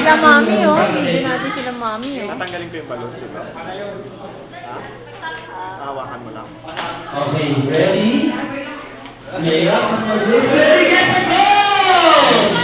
Sila mami, oh. Hindi natin sila mami, oh. Tatanggalin ko yung balon dito. Hawakan mo lang. Okay, ready? Ready, get go!